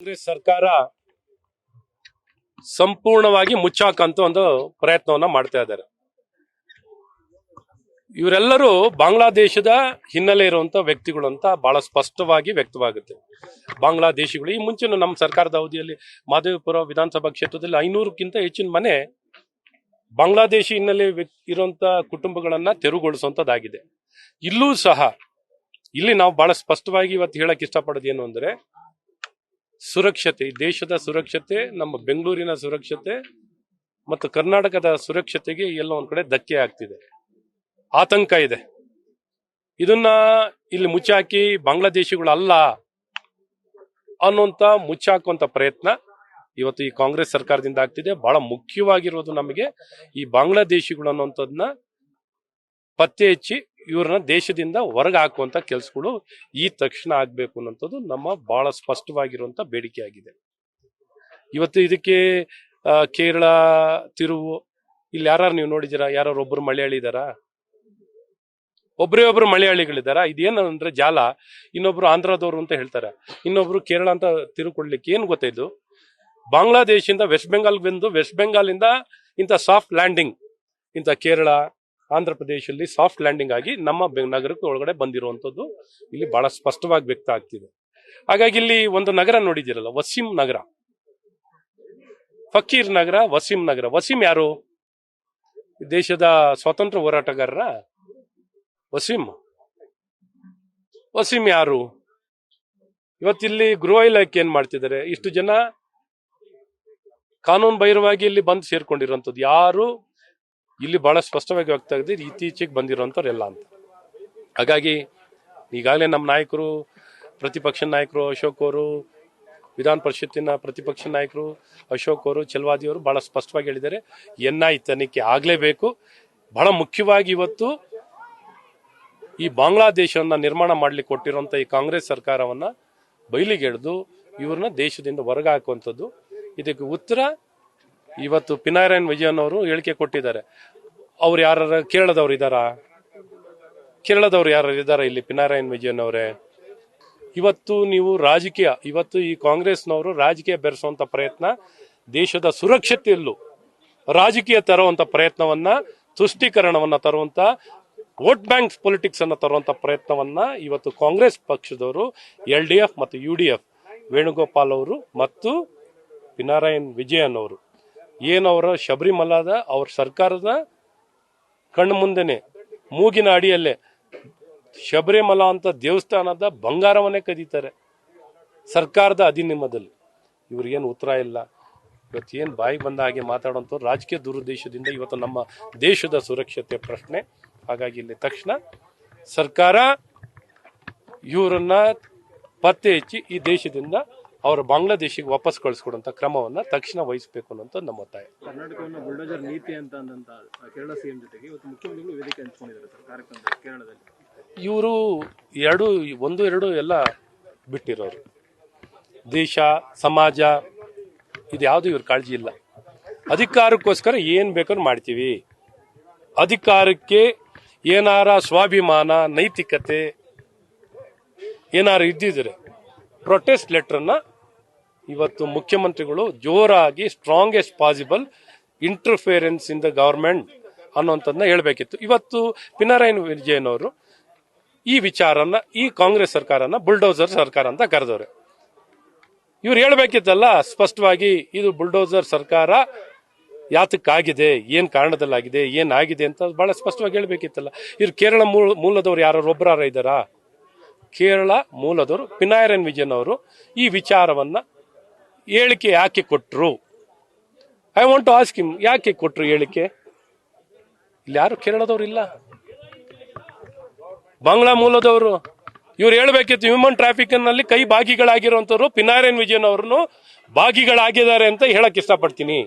ಕಾಂಗ್ರೆಸ್ ಸರ್ಕಾರ ಸಂಪೂರ್ಣವಾಗಿ ಮುಚ್ಚಾಕಂತ ಒಂದು ಪ್ರಯತ್ನವನ್ನ ಮಾಡ್ತಾ ಇದ್ದಾರೆ. ಇವರೆಲ್ಲರೂ ಬಾಂಗ್ಲಾದೇಶದ ಹಿನ್ನೆಲೆ ಇರುವಂತ ವ್ಯಕ್ತಿಗಳು ಅಂತ ಬಹಳ ಸ್ಪಷ್ಟವಾಗಿ ವ್ಯಕ್ತವಾಗುತ್ತೆ. ಬಾಂಗ್ಲಾದೇಶಿಗಳು ಈ ಮುಂಚೆನೂ ನಮ್ಮ ಸರ್ಕಾರದ ಅವಧಿಯಲ್ಲಿ ಮಾದೇವಪುರ ವಿಧಾನಸಭಾ ಕ್ಷೇತ್ರದಲ್ಲಿ 500ಕ್ಕಿಂತ ಹೆಚ್ಚಿನ ಮನೆ ಬಾಂಗ್ಲಾದೇಶಿ ಹಿನ್ನೆಲೆ ಇರುವಂತ ಕುಟುಂಬಗಳನ್ನ ತೆರವುಗೊಳಿಸುವಂತದ್ದಾಗಿದೆ. ಇಲ್ಲೂ ಸಹ ಇಲ್ಲಿ ನಾವು ಬಹಳ ಸ್ಪಷ್ಟವಾಗಿ ಇವತ್ತು ಹೇಳಕ್ ಇಷ್ಟಪಡೋದು ಏನು ಅಂದ್ರೆ, ಸುರಕ್ಷತೆ, ದೇಶದ ಸುರಕ್ಷತೆ, ನಮ್ಮ ಬೆಂಗಳೂರಿನ ಸುರಕ್ಷತೆ ಮತ್ತು ಕರ್ನಾಟಕದ ಸುರಕ್ಷತೆಗೆ ಎಲ್ಲೋ ಒಂದ್ ಕಡೆ ಧಕ್ಕೆ ಆಗ್ತಿದೆ, ಆತಂಕ ಇದೆ. ಇದನ್ನ ಇಲ್ಲಿ ಮುಚ್ಚಾಕಿ ಬಾಂಗ್ಲಾದೇಶಿಗಳು ಅಲ್ಲ ಅನ್ನುವಂತ ಮುಚ್ಚಾಕುವಂತ ಪ್ರಯತ್ನ ಇವತ್ತು ಈ ಕಾಂಗ್ರೆಸ್ ಸರ್ಕಾರದಿಂದ ಆಗ್ತಿದೆ. ಬಹಳ ಮುಖ್ಯವಾಗಿರೋದು ನಮಗೆ ಈ ಬಾಂಗ್ಲಾದೇಶಿಗಳು ಅನ್ನುವಂಥದ್ದನ್ನ ಪತ್ತೆ ಹಚ್ಚಿ ಇವ್ರನ್ನ ದೇಶದಿಂದ ಹೊರಗೆ ಹಾಕುವಂತ ಕೆಲಸಗಳು ಈ ತಕ್ಷಣ ಆಗ್ಬೇಕು ಅನ್ನೋಂಥದ್ದು ನಮ್ಮ ಬಹಳ ಸ್ಪಷ್ಟವಾಗಿರುವಂತ ಬೇಡಿಕೆ ಆಗಿದೆ. ಇವತ್ತು ಇದಕ್ಕೆ ಕೇರಳ, ತಿರುವು, ಇಲ್ಲಿ ಯಾರು ನೀವು ನೋಡಿದ್ದೀರಾ? ಯಾರು ಒಬ್ರು ಮಲಯಾಳಿ ಇದಾರಾ? ಒಬ್ಬರೇ ಒಬ್ರು ಮಲಯಾಳಿಗಳಿದಾರ? ಇದೇನಂದ್ರೆ ಜಾಲ. ಇನ್ನೊಬ್ರು ಆಂಧ್ರದವ್ರು ಅಂತ ಹೇಳ್ತಾರೆ, ಇನ್ನೊಬ್ರು ಕೇರಳ ಅಂತ ತಿರುಕೊಡ್ಲಿಕ್ಕೆ ಏನ್ ಗೊತ್ತಿದ್ದು? ಬಾಂಗ್ಲಾದೇಶದಿಂದ ವೆಸ್ಟ್ ಬೆಂಗಾಲ್ ಬಂದು ವೆಸ್ಟ್ ಬೆಂಗಾಲಿಂದ ಇಂಥ ಸಾಫ್ಟ್ ಲ್ಯಾಂಡಿಂಗ್, ಇಂಥ ಕೇರಳ, ಆಂಧ್ರ ಪ್ರದೇಶದಲ್ಲಿ ಸಾಫ್ಟ್ ಲ್ಯಾಂಡಿಂಗ್ ಆಗಿ ನಮ್ಮ ನಗರಕ್ಕೆ ಒಳಗಡೆ ಬಂದಿರುವಂತದ್ದು ಇಲ್ಲಿ ಬಹಳ ಸ್ಪಷ್ಟವಾಗಿ ವ್ಯಕ್ತ ಆಗ್ತಿದೆ. ಹಾಗಾಗಿ ಇಲ್ಲಿ ಒಂದು ನಗರ ನೋಡಿದಿರಲ್ಲ, ವಸೀಂ ನಗರ, ಫಕೀರ್ ನಗರ, ವಸೀಂ ನಗರ. ವಸೀಂ ಯಾರು? ದೇಶದ ಸ್ವಾತಂತ್ರ್ಯ ಹೋರಾಟಗಾರರ ವಸೀಂ. ವಸೀಂ ಯಾರು? ಇವತ್ತಿಲ್ಲಿ ಗೃಹ ಇಲಾಖೆ ಏನ್ ಮಾಡ್ತಿದ್ದಾರೆ? ಇಷ್ಟು ಜನ ಕಾನೂನು ಬಾಹಿರವಾಗಿ ಇಲ್ಲಿ ಬಂದು ಸೇರ್ಕೊಂಡಿರುವಂತದ್ದು ಯಾರು? ಇಲ್ಲಿ ಬಹಳ ಸ್ಪಷ್ಟವಾಗಿ ವ್ಯಕ್ತ ಆಗಿದೆ, ಇತ್ತೀಚೆಗೆ ಬಂದಿರುವಂತವ್ರೆಲ್ಲ ಅಂತ. ಹಾಗಾಗಿ ಈಗಾಗಲೇ ನಮ್ಮ ನಾಯಕರು, ಪ್ರತಿಪಕ್ಷ ನಾಯಕರು ಅಶೋಕ್ ಅವರು, ವಿಧಾನ ಪರಿಷತ್ತಿನ ಪ್ರತಿಪಕ್ಷ ನಾಯಕರು ಅಶೋಕ್ ಅವರು, ಚೆಲ್ವಾದಿ ಅವರು ಬಹಳ ಸ್ಪಷ್ಟವಾಗಿ ಹೇಳಿದ್ದಾರೆ, NI ತನಿಖೆ ಆಗ್ಲೇಬೇಕು. ಬಹಳ ಮುಖ್ಯವಾಗಿ ಇವತ್ತು ಈ ಬಾಂಗ್ಲಾದೇಶವನ್ನ ನಿರ್ಮಾಣ ಮಾಡ್ಲಿಕ್ಕೆ ಕೊಟ್ಟಿರುವಂತ ಈ ಕಾಂಗ್ರೆಸ್ ಸರ್ಕಾರವನ್ನ ಬಯಲಿಗೆಳೆದು ಇವ್ರನ್ನ ದೇಶದಿಂದ ಹೊರಗೆ ಹಾಕುವಂಥದ್ದು. ಇದಕ್ಕೆ ಉತ್ತರ ಇವತ್ತು ಪಿನರಾಯಿ ವಿಜಯನ್ ಅವರು ಹೇಳಿಕೆ ಕೊಟ್ಟಿದ್ದಾರೆ. ಅವ್ರು ಯಾರ ಕೇರಳದವ್ರು ಇದಾರಾ? ಕೇರಳದವ್ರು ಯಾರು ಇದಾರ ಇಲ್ಲಿ? ಪಿನರಾಯಿ ವಿಜಯನ್ ಅವರೇ, ಇವತ್ತು ನೀವು ರಾಜಕೀಯ, ಇವತ್ತು ಈ ಕಾಂಗ್ರೆಸ್ನವರು ರಾಜಕೀಯ ಬೆರೆಸುವಂತ ಪ್ರಯತ್ನ, ದೇಶದ ಸುರಕ್ಷತೆಯಲ್ಲೂ ರಾಜಕೀಯ ತರುವಂತ ಪ್ರಯತ್ನವನ್ನ, ತುಷ್ಟೀಕರಣವನ್ನ ತರುವಂತ, ವೋಟ್ ಬ್ಯಾಂಕ್ ಪೊಲಿಟಿಕ್ಸ್ ಅನ್ನ ತರುವಂತ ಪ್ರಯತ್ನವನ್ನ ಇವತ್ತು ಕಾಂಗ್ರೆಸ್ ಪಕ್ಷದವರು, LDF ಮತ್ತು UDF, ವೇಣುಗೋಪಾಲ್ ಅವರು ಮತ್ತು ಪಿನರಾಯಿ ವಿಜಯನ್ ಅವರು ಏನವರ ಶಬರಿಮಲಾದ ಅವ್ರ ಸರ್ಕಾರದ ಕಣ್ಣು ಮುಂದೆನೆ, ಮೂಗಿನ ಅಡಿಯಲ್ಲೇ ಶಬರಿಮಲಾ ಅಂತ ದೇವಸ್ಥಾನದ ಬಂಗಾರವನ್ನೇ ಕದೀತಾರೆ ಸರ್ಕಾರದ ಅಧೀನದಲ್ಲಿ. ಇವ್ರಿಗೇನು ಉತ್ತರ ಇಲ್ಲ. ಇವತ್ತು ಏನ್ ಬಾಯಿ ಬಂದ ಹಾಗೆ ಮಾತಾಡುವಂತ ರಾಜಕೀಯ ದುರುದ್ದೇಶದಿಂದ ಇವತ್ತು ನಮ್ಮ ದೇಶದ ಸುರಕ್ಷತೆ ಪ್ರಶ್ನೆ. ಹಾಗಾಗಿ ಇಲ್ಲಿ ತಕ್ಷಣ ಸರ್ಕಾರ ಇವರನ್ನ ಪತ್ತೆ ಹಚ್ಚಿ ಈ ದೇಶದಿಂದ ಅವರ ಬಾಂಗ್ಲಾದೇಶಿಗೆ ವಾಪಸ್ ಕಳಿಸ್ಕೊಡುವಂತ ಕ್ರಮವನ್ನ ತಕ್ಷಣ ವಹಿಸಬೇಕು ಅನ್ನೋಂಥ ನಮ್ಮ ಒತ್ತಾಯ. ಕರ್ನಾಟಕವನ್ನು ಬುಲ್ಡೋಜರ್ ನೀತಿ ಅಂತ ಕೇರಳ CM ಜೊತೆಗೆ ಇವತ್ತು ಮುಖ್ಯಮಂತ್ರಿಗಳು ವೇದಿಕೆ ಹಂಚಿಕೊಂಡಿದ್ದಾರೆ ಸರ್ ಕಾರ್ಯಕ್ರಮದಲ್ಲಿ ಕೇರಳದಲ್ಲಿ. ಇವರು ಎರಡು ಎಲ್ಲ ಬಿಟ್ಟಿರೋರು. ದೇಶ, ಸಮಾಜ ಇದ್ಯಾವುದು ಇವ್ರ ಕಾಳಜಿ ಇಲ್ಲ. ಅಧಿಕಾರಕ್ಕೋಸ್ಕರ ಏನ್ ಬೇಕಾದ್ರೂ ಮಾಡ್ತೀವಿ. ಅಧಿಕಾರಕ್ಕೆ ಏನಾರ ಸ್ವಾಭಿಮಾನ, ನೈತಿಕತೆ ಏನಾರು ಇದ್ದಿದ್ರೆ ಪ್ರೊಟೆಸ್ಟ್ ಲೆಟರ್ನ ಇವತ್ತು ಮುಖ್ಯಮಂತ್ರಿಗಳು ಜೋರಾಗಿ strongest possible interference in the government ಅನ್ನುವಂಥದ್ದನ್ನ ಹೇಳ್ಬೇಕಿತ್ತು. ಇವತ್ತು ಪಿನರಾಯಿ ವಿಜಯನ್ ಅವರು ಈ ವಿಚಾರನ, ಈ ಕಾಂಗ್ರೆಸ್ ಸರ್ಕಾರನ ಬುಲ್ಡೋಸರ್ ಸರ್ಕಾರ ಅಂತ ಕರೆದವ್ರೆ. ಇವ್ರು ಹೇಳ್ಬೇಕಿತ್ತಲ್ಲ ಸ್ಪಷ್ಟವಾಗಿ, ಇದು ಬುಲ್ಡೋಸರ್ ಸರ್ಕಾರ ಯಾತಕ್ಕಾಗಿದೆ, ಏನ್ ಕಾರಣದಲ್ಲಾಗಿದೆ, ಏನಾಗಿದೆ ಅಂತ ಬಹಳ ಸ್ಪಷ್ಟವಾಗಿ ಹೇಳ್ಬೇಕಿತ್ತಲ್ಲ. ಇವ್ರು ಕೇರಳ ಮೂಲದವ್ರು ಯಾರು ಒಬ್ಬರಾರ ಇದ್ದಾರಾ? ಕೇರಳ ಮೂಲದವರು ಪಿನರಾಯಿ ವಿಜಯನ್ ಅವರು ಈ ವಿಚಾರವನ್ನ ಹೇಳಿಕೆ ಯಾಕೆ ಕೊಟ್ರು? I want to ask him, ಯಾಕೆ ಕೊಟ್ರು ಹೇಳಿಕೆ? ಇಲ್ಲಿ ಯಾರು ಕೇರಳದವ್ರು ಇಲ್ಲ, ಬಾಂಗ್ಲಾ ಮೂಲದವರು. ಇವ್ರು ಹೇಳ್ಬೇಕಿತ್ತು, ಹ್ಯೂಮನ್ ಟ್ರಾಫಿಕಿಂಗ್ ನಲ್ಲಿ ಕೈ ಭಾಗಿಗಳಾಗಿರುವಂತವ್ರು ಪಿನರಾಯಿ ವಿಜಯನ್ ಅವ್ರನ್ನು ಭಾಗಿಗಳಾಗಿದ್ದಾರೆ ಅಂತ ಹೇಳಕ್ ಇಷ್ಟಪಡ್ತೀನಿ.